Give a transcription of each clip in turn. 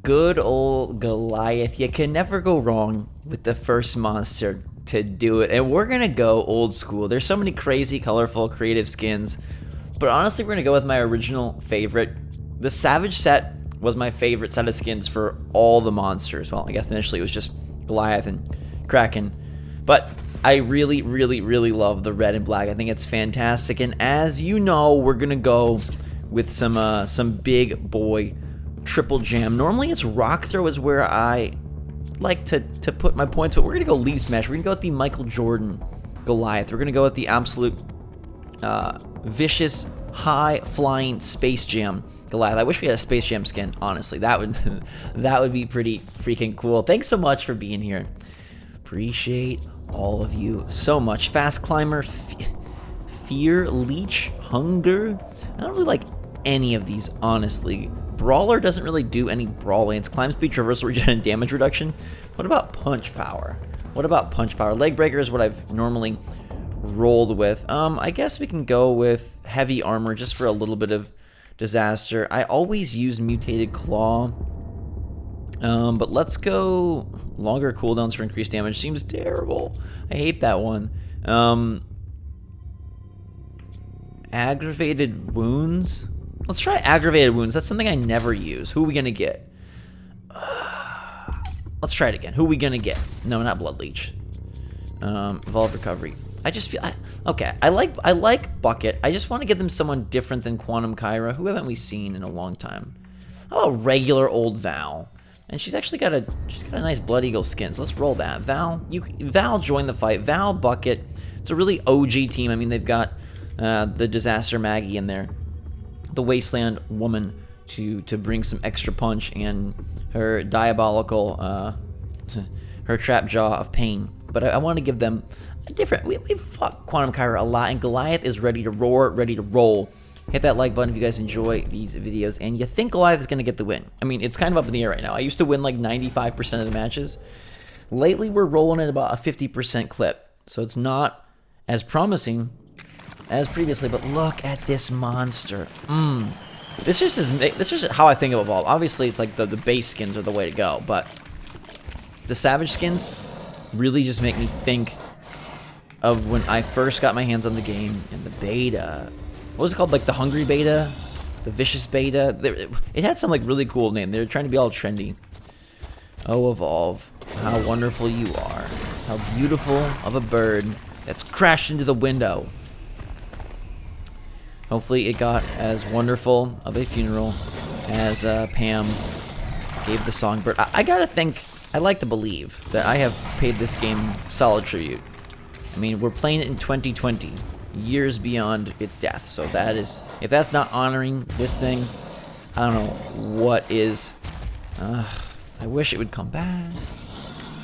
Good old Goliath. You can never go wrong with the first monster to do it. And we're going to go old school. There's so many crazy, colorful, creative skins. But honestly, we're going to go with my original favorite. The Savage set was my favorite set of skins for all the monsters. Well, I guess initially it was just Goliath and Kraken. But I really, really, really love the red and black. I think it's fantastic. And as you know, we're going to go with some big boy triple jam. Normally it's rock throw is where I like to put my points, but we're gonna go leaf smash. We're gonna go with the Michael Jordan Goliath. We're gonna go with the absolute vicious high flying space jam Goliath. I wish we had a space jam skin, honestly. That would be pretty freaking cool. Thanks so much for being here. Appreciate all of you so much. Fast climber, fear leech, hunger. I don't really like any of these, honestly. Brawler doesn't really do any brawling. It's climb speed, traversal, regen, and damage reduction. What about punch power? Leg breaker is what I've normally rolled with. I guess we can go with heavy armor just for a little bit of disaster. I always use mutated claw. But let's go longer cooldowns for increased damage. Seems terrible. I hate that one. Aggravated wounds. Let's try aggravated wounds. That's something I never use. Who are we gonna get? Let's try it again. Who are we gonna get? No, not blood leech. Evolve recovery. I just feel okay. I like bucket. I just want to give them someone different than Quantum Kyra. Who haven't we seen in a long time? Oh, regular old Val. And she's actually got a nice Blood Eagle skin. So let's roll that. Val join the fight. Val bucket. It's a really OG team. I mean, they've got the Disaster Maggie in there, the Wasteland Woman to bring some extra punch, and her diabolical her trap jaw of pain. But I want to give them a different. We've fought Quantum Kyra a lot, and Goliath is ready to roar, ready to roll. Hit that like button if you guys enjoy these videos and you think Goliath is going to get the win. I mean, it's kind of up in the air right now. I used to win like 95% of the matches. Lately, we're rolling at about a 50% clip, so it's not as promising as previously. But look at this monster. This is how I think of Evolve. Obviously, it's like the base skins are the way to go, but the Savage skins really just make me think of when I first got my hands on the game in the beta. What was it called? Like the Hungry Beta? The Vicious Beta? It had some like really cool name. They were trying to be all trendy. Oh, Evolve. How wonderful you are. How beautiful of a bird that's crashed into the window. Hopefully it got as wonderful of a funeral as Pam gave the songbird. I gotta think, I like to believe that I have paid this game solid tribute. I mean, we're playing it in 2020, years beyond its death. So that is, if that's not honoring this thing, I don't know what is. I wish it would come back.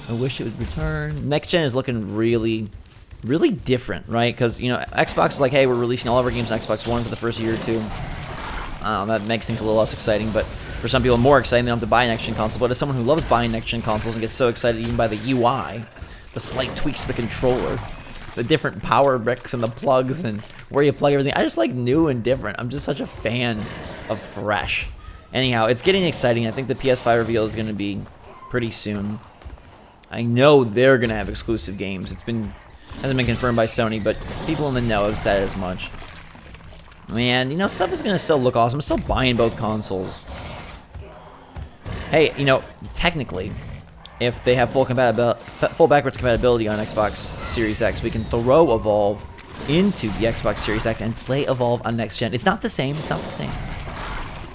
I wish it would return. Next gen is looking really, really different, right? Because, you know, Xbox is like, hey, we're releasing all of our games on Xbox One for the first year or two. That makes things a little less exciting, but for some people more exciting, they don't have to buy a next-gen console. But as someone who loves buying next-gen consoles and gets so excited even by the UI, the slight tweaks to the controller, the different power bricks and the plugs and where you plug everything, I just like new and different. I'm just such a fan of fresh. Anyhow, it's getting exciting. I think the PS5 reveal is going to be pretty soon. I know they're going to have exclusive games. Hasn't been confirmed by Sony, but people in the know have said as much. Man, you know, stuff is going to still look awesome. I'm still buying both consoles. Hey, you know, technically, if they have full backwards compatibility on Xbox Series X, we can throw Evolve into the Xbox Series X and play Evolve on next gen. It's not the same. It's not the same.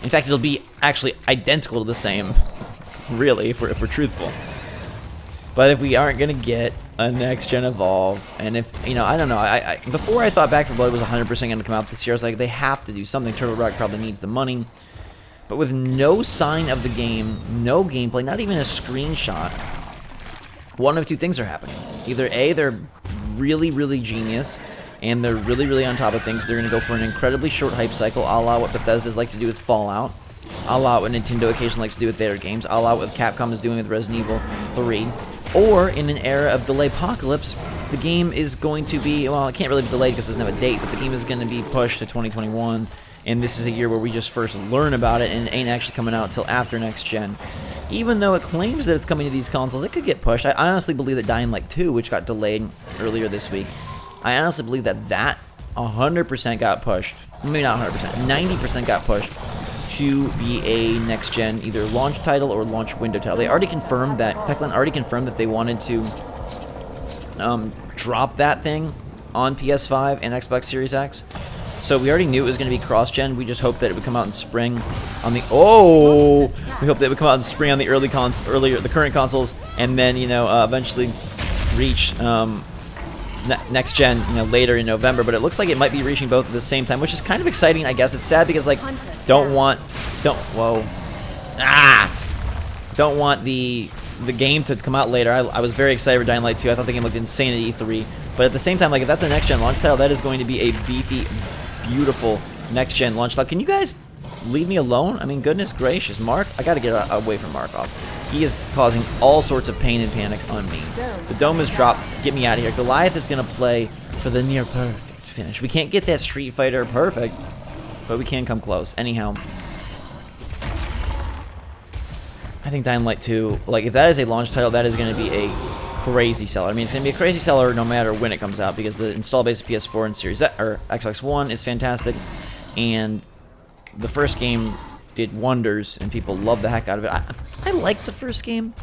In fact, it'll be actually identical to the same, really, if we're truthful. But if we aren't going to get a next-gen Evolve, and if, you know, I don't know. Before I thought Back 4 Blood was 100% going to come out this year, I was like, they have to do something. Turtle Rock probably needs the money. But with no sign of the game, no gameplay, not even a screenshot, one of two things are happening. Either A, they're really, really genius, and they're really, really on top of things. They're going to go for an incredibly short hype cycle, a la what Bethesda's like to do with Fallout, a la what Nintendo occasionally likes to do with their games, a la what Capcom is doing with Resident Evil 3. Or, in an era of delay-apocalypse, the game is going to be, well, it can't really be delayed because it doesn't have a date, but the game is going to be pushed to 2021, and this is a year where we just first learn about it, and it ain't actually coming out until after next gen. Even though it claims that it's coming to these consoles, it could get pushed. I honestly believe that Dying Light 2, which got delayed earlier this week, I honestly believe that 100% got pushed. Maybe not 100%, 90% got pushed to be a next-gen either launch title or launch window title. They already confirmed that, Techland already confirmed that they wanted to drop that thing on PS5 and Xbox Series X. So we already knew it was going to be cross-gen. We just hoped that it would come out in spring on the... Oh! We hope that it would come out in spring on the the current consoles, and then, you know, eventually reach next gen, you know, later in November. But it looks like it might be reaching both at the same time, which is kind of exciting, I guess. It's sad because, like, don't want the game to come out later. I was very excited for Dying Light 2. I thought the game looked insane at E3. But at the same time, like, if that's a next-gen launch title, that is going to be a beefy, beautiful next-gen launch title. Can you guys leave me alone? I mean, goodness gracious. Mark, I got to get away from Markov. He is causing all sorts of pain and panic on me. The dome is dropped. Get me out of here. Goliath is going to play for the near-perfect finish. We can't get that Street Fighter perfect, but we can come close. Anyhow, I think Dying Light 2, like, if that is a launch title, that is going to be a crazy seller. I mean, it's going to be a crazy seller no matter when it comes out, because the install base of PS4 and Series X, or Xbox One is fantastic, and the first game did wonders, and people love the heck out of it. I like the first game.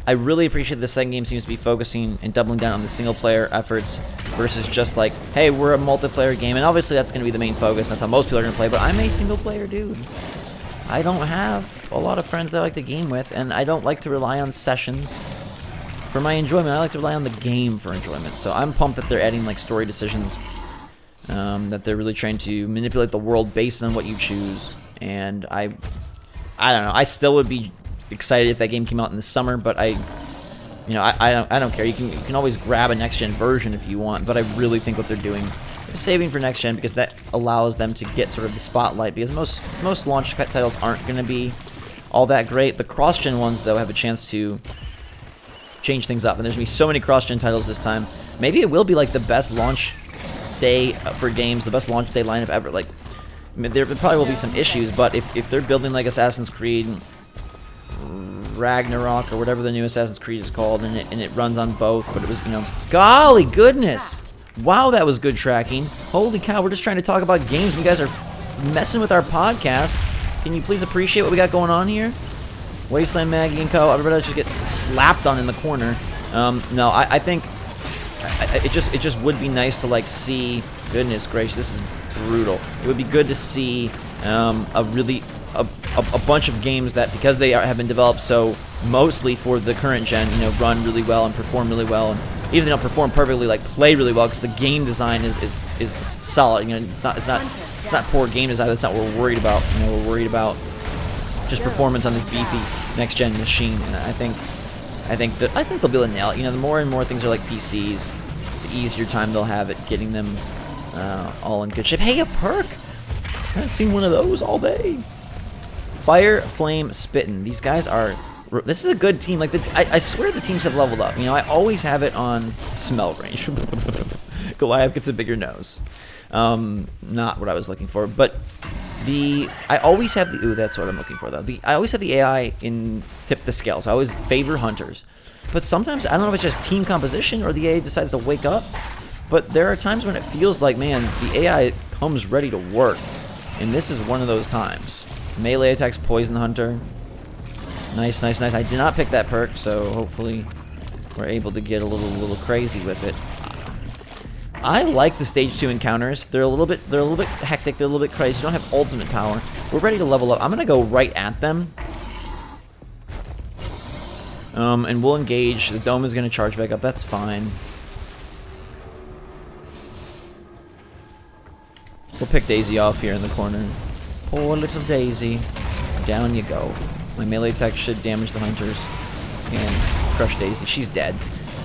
I really appreciate the second game seems to be focusing and doubling down on the single-player efforts versus just like, hey, we're a multiplayer game, and obviously that's going to be the main focus. That's how most people are going to play, but I'm a single-player dude. I don't have a lot of friends that I like to game with, and I don't like to rely on sessions for my enjoyment. I like to rely on the game for enjoyment. So I'm pumped that they're adding like story decisions, that they're really trying to manipulate the world based on what you choose. And I don't know. I still would be excited if that game came out in the summer, but I don't care. You can always grab a next gen version if you want, but I really think what they're doing is saving for next gen, because that allows them to get sort of the spotlight, because most launch titles aren't going to be all that great. The cross gen ones though have a chance to change things up, and there's gonna be so many cross-gen titles this time. Maybe it will be like the best launch day for games, the best launch day lineup ever. Like, I mean, there probably will be some issues, but if they're building like Assassin's Creed Ragnarok or whatever the new Assassin's Creed is called, and it runs on both, but it was, you know, golly goodness, wow, that was good tracking. Holy cow, we're just trying to talk about games. You guys are messing with our podcast. Can you please appreciate what we got going on here? Wasteland Maggie and Co. Everybody just get slapped on in the corner. No, I think it just would be nice to like see. Goodness gracious, this is brutal. It would be good to see a bunch of games that, because they have been developed so mostly for the current gen, you know, run really well and perform really well, and even if they don't perform perfectly, like play really well, because the game design is solid. You know, it's not poor game design. That's not what we're worried about. You know, we're worried about just performance on this beefy next gen machine, and I think they'll be able to nail it. You know, the more and more things are like PCs, the easier time they'll have at getting them all in good shape. Hey, a perk! I haven't seen one of those all day. Fire, Flame, Spittin'. These guys are. This is a good team. Like I swear the teams have leveled up. You know, I always have it on smell range. Goliath gets a bigger nose. Not what I was looking for, but. I always have the... Ooh, that's what I'm looking for, though. I always have the AI in tip the scales. I always favor hunters. But sometimes, I don't know if it's just team composition or the AI decides to wake up, but there are times when it feels like, man, the AI comes ready to work. And this is one of those times. Melee attacks poison the hunter. Nice, nice, nice. I did not pick that perk, so hopefully we're able to get a little crazy with it. I like the stage 2 encounters. They're a little bit hectic. They're a little bit crazy. You don't have ultimate power. We're ready to level up. I'm gonna go right at them, and we'll engage. The dome is gonna charge back up. That's fine. We'll pick Daisy off here in the corner. Poor little Daisy. Down you go. My melee attack should damage the hunters and crush Daisy. She's dead.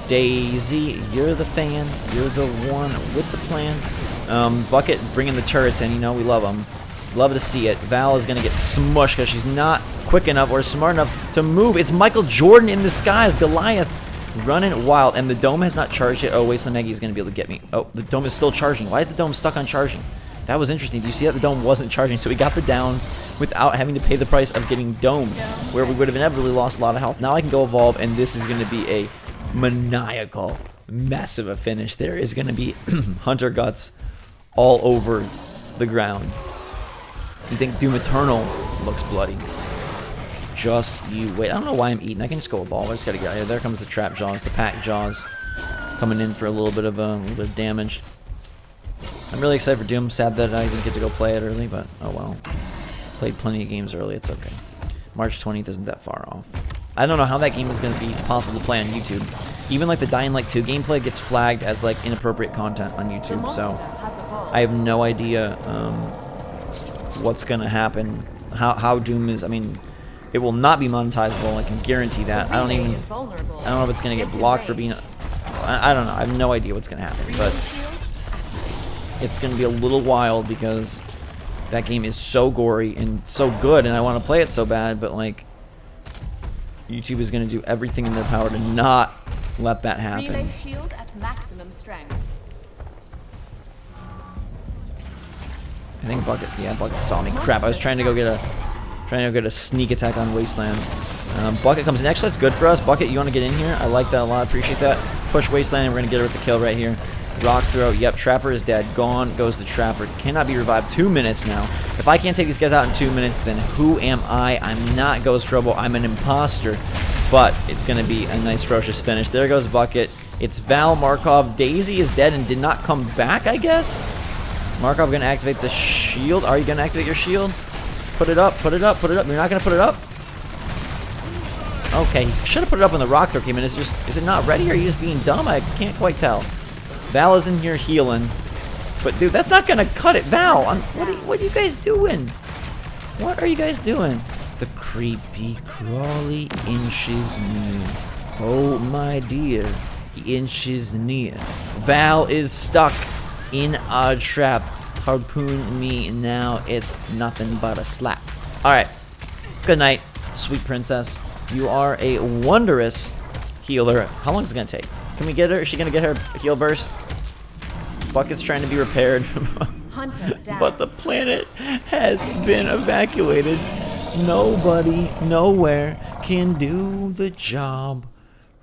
Daisy, you're the fan. You're the one with the plan. Bucket bringing the turrets in. You know, we love them. Love to see it. Val is going to get smushed because she's not quick enough or smart enough to move. It's Michael Jordan in the skies. Goliath running wild. And the dome has not charged yet. Oh, Wasteland Maggie is going to be able to get me. Oh, the dome is still charging. Why is the dome stuck on charging? That was interesting. Do you see that the dome wasn't charging? So we got the down without having to pay the price of getting domed, where we would have inevitably lost a lot of health. Now I can go evolve, and this is going to be a maniacal mess of a finish. There is going to be Hunter Guts all over the ground. You think Doom Eternal looks bloody? Just you wait. I don't know why I'm eating. I can just go evolve. I just got to get out of here. There comes the Trap Jaws, the Pack Jaws, coming in for a little bit of damage. I'm really excited for Doom. Sad that I didn't get to go play it early, but oh well. Played plenty of games early. It's okay. March 20th isn't that far off. I don't know how that game is going to be possible to play on YouTube. Even like the Dying Light 2 gameplay gets flagged as like inappropriate content on YouTube, so I have no idea what's going to happen. How Doom is. I mean, it will not be monetizable. I can guarantee that. I don't know if it's going to get blocked for being. I don't know. I have no idea what's going to happen, but it's going to be a little wild because that game is so gory and so good, and I want to play it so bad, but like YouTube is going to do everything in their power to not let that happen. Relay shield at maximum strength. I think Bucket, yeah, Bucket saw me. Crap, I was trying to go get a sneak attack on Wasteland. Bucket comes in. Actually, that's good for us. Bucket, you want to get in here? I like that a lot. Appreciate that. Push Wasteland, and we're going to get her with the kill right here. Rock throw. Yep, Trapper is dead. Gone goes the Trapper. Cannot be revived. 2 minutes now. If I can't take these guys out in 2 minutes, then who am I? I'm not GhostRobo. I'm an imposter. But it's going to be a nice, ferocious finish. There goes Bucket. It's Val, Markov. Daisy is dead and did not come back, I guess? Markov going to activate the shield. Are you going to activate your shield? Put it up. Put it up. Put it up. You're not going to put it up? Okay. Should have put it up when the rock throw came in. Is it not ready, or are you just being dumb? I can't quite tell. Val is in here healing, but dude, that's not gonna cut it. Val, what are you guys doing? What are you guys doing? The creepy crawly inches near. Oh my dear, he inches near. Val is stuck in a trap. Harpoon me now. It's nothing but a slap. All right. Good night, sweet princess. You are a wondrous healer. How long is it gonna take? Can we get her? Is she gonna get her heal burst? Bucket's trying to be repaired. But the planet has been evacuated. Nobody, nowhere can do the job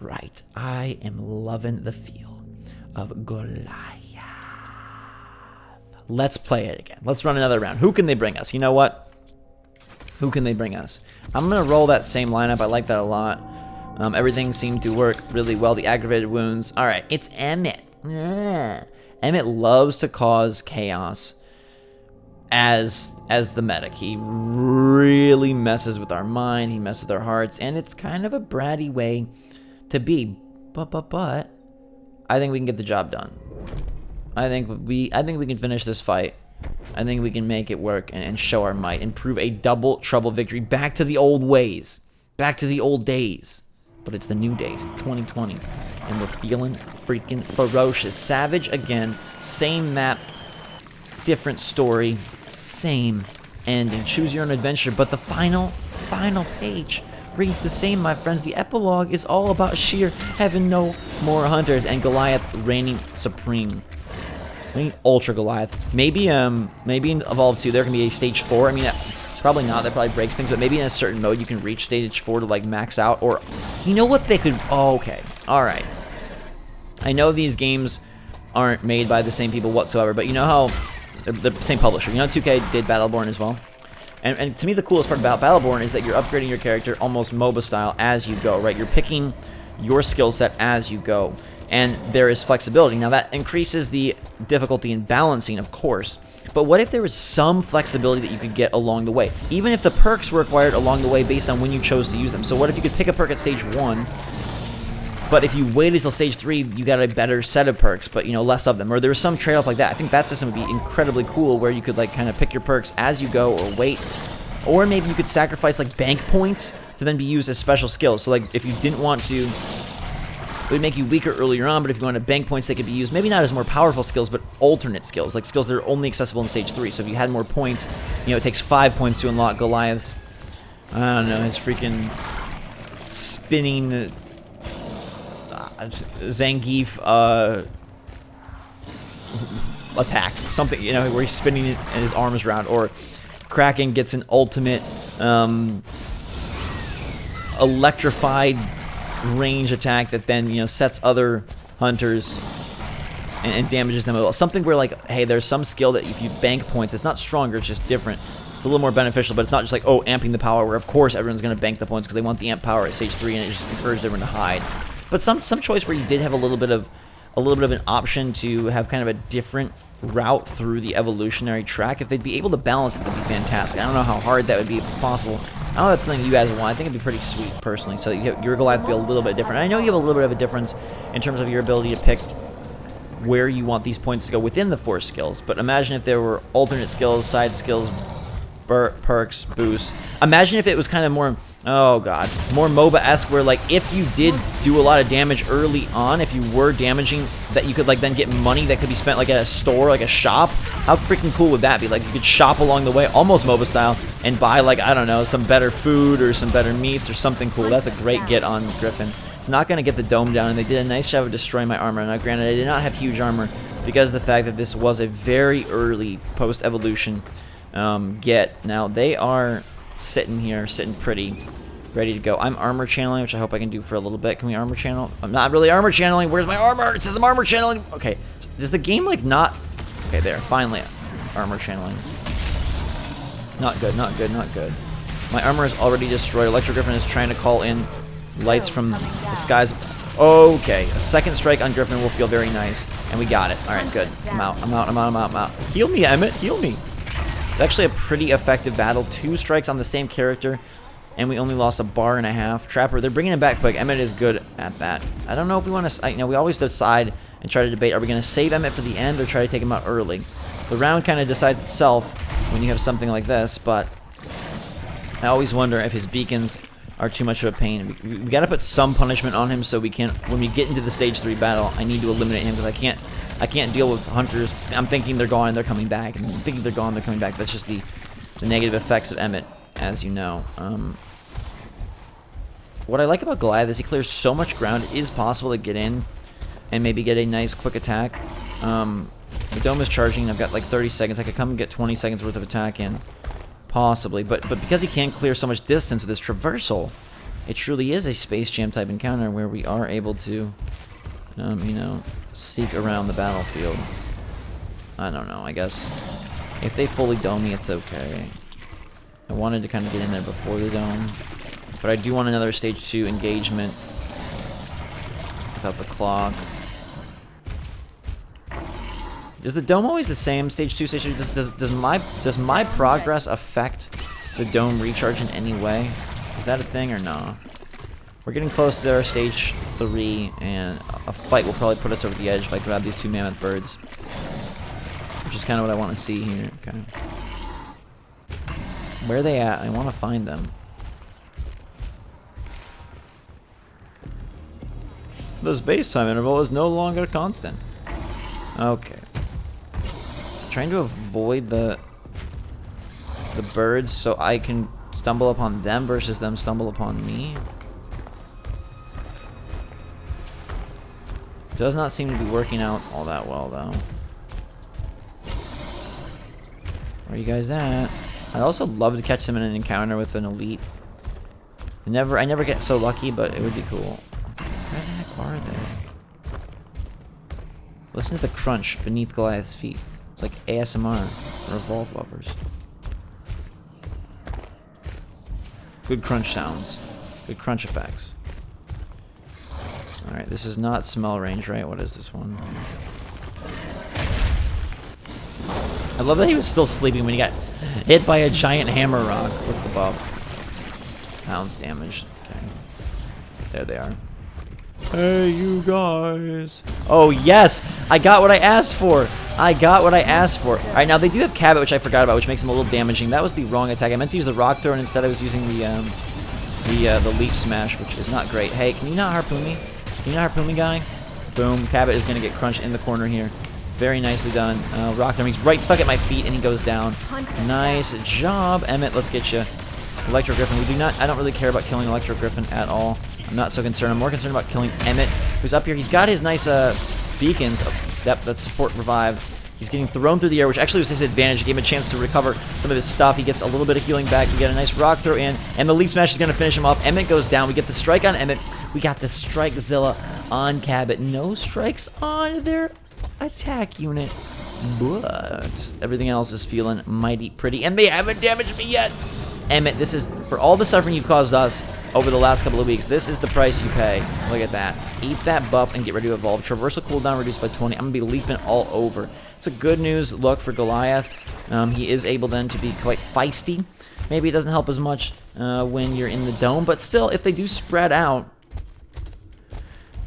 right. I am loving the feel of Goliath. Let's play it again. Let's run another round. Who can they bring us? You know what? Who can they bring us? I'm gonna roll that same lineup. I like that a lot. Everything seemed to work really well. The aggravated wounds. All right, it's Emmett. Emmett loves to cause chaos as the medic. He really messes with our mind. He messes with our hearts, and it's kind of a bratty way to be. But I think we can get the job done. I think we can finish this fight. I think we can make it work and show our might and prove a double trouble victory. Back to the old ways. Back to the old days. But it's the new days. It's 2020. And we're feeling freaking ferocious. Savage again. Same map. Different story. Same ending. Choose your own adventure. But the final page reads the same, my friends. The epilogue is all about sheer heaven, no more hunters, and Goliath reigning supreme. Ultra Goliath. Maybe in Evolve 2 there can be a stage 4. I mean, probably not. That probably breaks things. But maybe in a certain mode you can reach stage 4 to like max out. Or, you know what they could... Oh, okay. All right. I know these games aren't made by the same people whatsoever. But you know how... The same publisher. You know 2K did Battleborn as well? And to me the coolest part about Battleborn is that you're upgrading your character almost MOBA style as you go, right? You're picking your skill set as you go. And there is flexibility. Now that increases the difficulty in balancing, of course. But what if there was some flexibility that you could get along the way? Even if the perks were acquired along the way based on when you chose to use them. So what if you could pick a perk at stage 1, but if you waited till stage 3, you got a better set of perks, but you know, less of them. Or there was some trade-off like that. I think that system would be incredibly cool, where you could like kind of pick your perks as you go or wait. Or maybe you could sacrifice like bank points to then be used as special skills. So like if you didn't want to... It would make you weaker earlier on, but if you wanted bank points, they could be used maybe not as more powerful skills, but alternate skills, like skills that are only accessible in stage 3. So if you had more points, you know, it takes 5 points to unlock Goliath's, I don't know, his freaking spinning Zangief attack, something, you know, where he's spinning it and his arms around, or Kraken gets an ultimate electrified range attack that then, you know, sets other hunters and damages them as well. Something where, like, hey, there's some skill that if you bank points, it's not stronger, it's just different. It's a little more beneficial, but it's not just like, oh, amping the power, where of course everyone's going to bank the points because they want the amp power at stage 3, and it just encouraged everyone to hide. But some choice where you did have a little bit of an option to have kind of a different route through the evolutionary track. If they'd be able to balance it, that'd be fantastic. I don't know how hard that would be if it's possible. I know that's something you guys want. I think it'd be pretty sweet, personally. So your Goliath would be a little bit different. And I know you have a little bit of a difference in terms of your ability to pick where you want these points to go within the 4 skills. But imagine if there were alternate skills, side skills, perks, boosts. Imagine if it was kind of more, oh god, more MOBA-esque, where like if you did do a lot of damage early on, if you were damaging, that you could like then get money that could be spent like at a store, like a shop. How freaking cool would that be? Like you could shop along the way, almost MOBA style, and buy like, I don't know, some better food or some better meats or something cool. That's a great get on Griffin. It's not going to get the dome down, and they did a nice job of destroying my armor. Now granted, I did not have huge armor because of the fact that this was a very early post-evolution get. Now they are sitting here, sitting pretty, ready to go. I'm armor channeling, which I hope I can do for a little bit. Can we armor channel? I'm not really armor channeling. Where's my armor? It says I'm armor channeling. Okay, does the game like not? Okay, there. Finally, armor channeling. Not good. Not good. Not good. My armor is already destroyed. Electro Griffin is trying to call in lights from the skies. Okay, a second strike on Griffin will feel very nice, and we got it. All right, good. I'm out. I'm out. I'm out. I'm out. I'm out. Heal me, Emmett. Heal me. It's actually a pretty effective battle. 2 strikes on the same character, and we only lost a bar and a half. Trapper, they're bringing him back quick. Emmett is good at that. I don't know if we want to, you know, we always decide and try to debate, are we going to save Emmett for the end or try to take him out early? The round kind of decides itself when you have something like this, but I always wonder if his beacons are too much of a pain. We got to put some punishment on him so we can, when we get into the stage 3 battle, I need to eliminate him because I can't deal with hunters. I'm thinking they're gone, they're coming back. And I'm thinking they're gone, they're coming back. That's just the negative effects of Emmett, as you know. What I like about Goliath is he clears so much ground. It is possible to get in and maybe get a nice quick attack. The dome is charging. I've got like 30 seconds. I could come and get 20 seconds worth of attack in. Possibly. But because he can't clear so much distance with his traversal, it truly is a Space Jam type encounter where we are able to, you know, seek around the battlefield. I don't know, I guess if they fully dome me, it's okay. I wanted to kind of get in there before the dome, but I do want another stage 2 engagement without the clock. Is the dome always the same? Stage 2, stage 3? Does my progress affect the dome recharge in any way? Is that a thing or no? We're getting close to our stage 3, and a fight will probably put us over the edge if I grab these 2 mammoth birds, which is kind of what I want to see here. Okay. Where are they at? I want to find them. The space-time interval is no longer constant. Okay. Trying to avoid the birds so I can stumble upon them versus them stumble upon me. Does not seem to be working out all that well, though. Where are you guys at? I'd also love to catch them in an encounter with an elite. I never get so lucky, but it would be cool. Where the heck are they? Listen to the crunch beneath Goliath's feet. It's like ASMR for Evolve lovers. Good crunch sounds. Good crunch effects. Alright, this is not smell range, right? What is this one? I love that he was still sleeping when he got hit by a giant hammer rock. What's the buff? Pounds damage. Okay. There they are. Hey, you guys. Oh, yes! I got what I asked for! I got what I asked for. Alright, now they do have Cabot, which I forgot about, which makes them a little damaging. That was the wrong attack. I meant to use the rock throw, and instead I was using the leap smash, which is not great. Hey, can you not harpoon me? Can you not harpoon me, guy? Boom. Cabot is going to get crunched in the corner here. Very nicely done. Rock throw. He's right stuck at my feet, and he goes down. Nice job, Emmett. Let's get you. Electro Griffin. We do not. I don't really care about killing Electro Griffin at all. I'm not so concerned. I'm more concerned about killing Emmett, who's up here. He's got his nice beacons that support revive. He's getting thrown through the air, which actually was his advantage. It gave him a chance to recover some of his stuff. He gets a little bit of healing back. We get a nice rock throw in, and the leap smash is going to finish him off. Emmett goes down. We get the strike on Emmett. We got the Strikezilla on Cabot. No strikes on their attack unit, but everything else is feeling mighty pretty, and they haven't damaged me yet. Emmett, this is, for all the suffering you've caused us over the last couple of weeks, this is the price you pay. Look at that. Eat that buff and get ready to evolve. Traversal cooldown reduced by 20. I'm going to be leaping all over. It's a good news look for Goliath. He is able then to be quite feisty. Maybe it doesn't help as much when you're in the dome, but still, if they do spread out,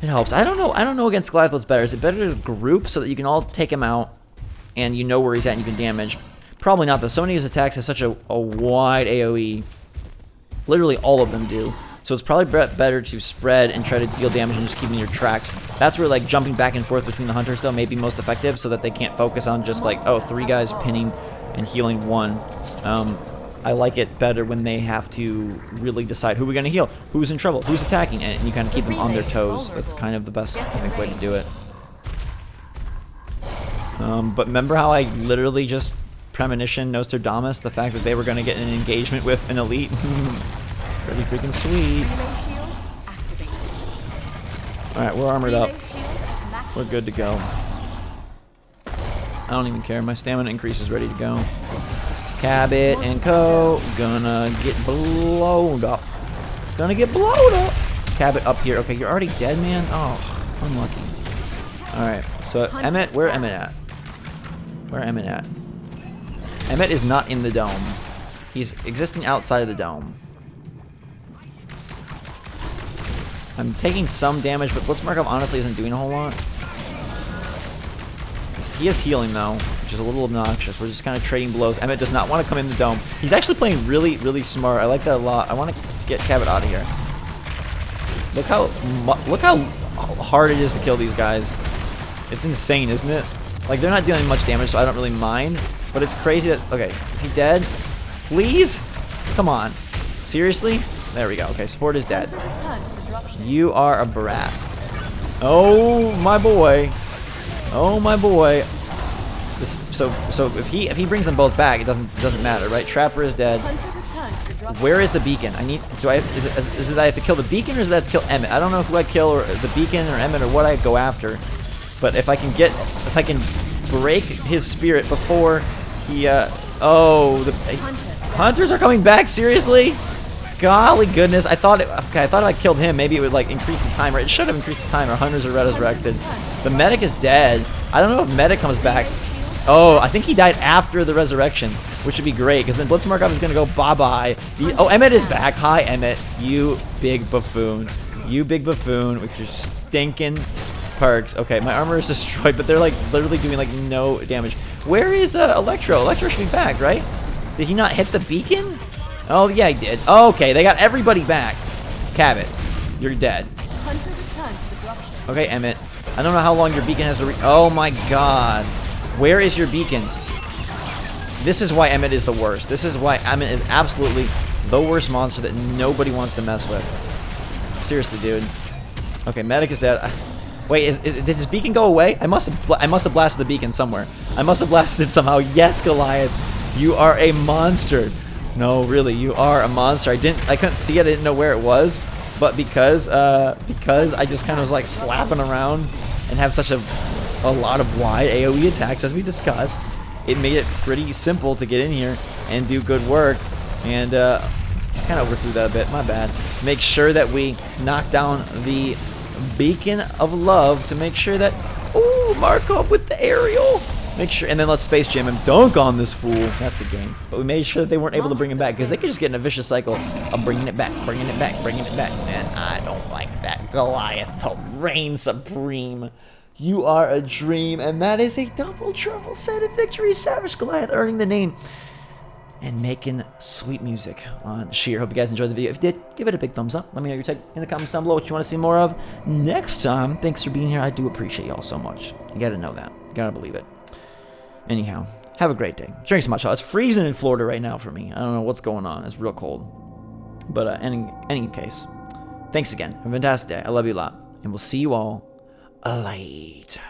it helps. I don't know against Goliath what's better. Is it better to group so that you can all take him out and you know where he's at and you can damage? Probably not, though. So many of his attacks have such a wide AoE. Literally all of them do. So it's probably better to spread and try to deal damage and just keep in your tracks. That's where, like, jumping back and forth between the hunters, though, may be most effective so that they can't focus on just, like, oh, 3 guys pinning and healing 1. I like it better when they have to really decide who we're going to heal, who's in trouble, who's attacking, and you kind of keep them on their toes. That's kind of the best, I think, way to do it. But remember how I literally just premonition Nostradamus the fact that they were going to get an engagement with an elite? Pretty freaking sweet. Alright, we're armored up. We're good to go. I don't even care. My stamina increase is ready to go. Cabot and Co. Gonna get blowed up. Gonna get blowed up. Cabot up here. Okay, you're already dead, man? Oh, unlucky. Alright, so Emmett, where Emmett at? Where Emmett at? Emmett is not in the dome. He's existing outside of the dome. I'm taking some damage, but Blitzmarkov honestly isn't doing a whole lot. He is healing, though, which is a little obnoxious. We're just kind of trading blows. Emmett does not want to come in the dome. He's actually playing really, really smart. I like that a lot. I want to get Cabot out of here. Look how hard it is to kill these guys. It's insane, isn't it? Like, they're not dealing much damage, so I don't really mind. But it's crazy that... Okay, is he dead? Please? Come on. Seriously? There we go. Okay, support is dead. You are a brat. Oh, my boy. Oh, my boy. So if he brings them both back, it doesn't matter, right? Trapper is dead. Where is the beacon? Is it I have to kill the beacon, or is it I have to kill Emmett? I don't know who I kill, or the beacon or Emmett, or what I go after. But if I can break his spirit before he oh, the hunters are coming back, seriously? Golly goodness, I thought if I killed him, maybe it would like increase the timer. It should have increased the timer. Hunters are resurrected. The medic is dead. I don't know if medic comes back. Oh, I think he died after the resurrection, which would be great, because then Blitzmarkov is going to go bye-bye. Oh, Emmett is back. Hi, Emmett. You big buffoon. You big buffoon with your stinking perks. Okay, my armor is destroyed, but they're like literally doing like no damage. Where is Electro? Electro should be back, right? Did he not hit the beacon? Oh, yeah, he did. Okay, they got everybody back. Cabot, you're dead. Okay, Emmett. I don't know how long your beacon has to oh my god. Where is your beacon? This is why Emmett is the worst. This is why Emmett is absolutely the worst monster that nobody wants to mess with. Seriously, dude. Okay, medic is dead. Wait, did his beacon go away? I must have blasted the beacon somewhere. I must have blasted it somehow. Yes, Goliath. You are a monster. No, really, you are a monster. I couldn't see it. I didn't know where it was, but because I just kind of was like slapping around and have such a lot of wide AoE attacks, as we discussed, it made it pretty simple to get in here and do good work. And kind of overthrew that a bit. My bad. Make sure that we knock down the beacon of love to make sure that ooh, Markov with the aerial. Make sure, and then let's space jam him. Dunk on this fool. That's the game. But we made sure that they weren't able to bring him back, because they could just get in a vicious cycle of bringing it back, bringing it back, bringing it back. And I don't like that. Goliath, the reign supreme. You are a dream, and that is a double triple set of victories. Savage Goliath earning the name and making sweet music on Sheer. Hope you guys enjoyed the video. If you did, give it a big thumbs up. Let me know your take in the comments down below what you want to see more of next time. Thanks for being here. I do appreciate y'all so much. You gotta know that. You gotta believe it. Anyhow, have a great day. Drink some hot chocolate. It's freezing in Florida right now for me. I don't know what's going on. It's real cold. But in any case, thanks again. Have a fantastic day. I love you a lot. And we'll see you all later.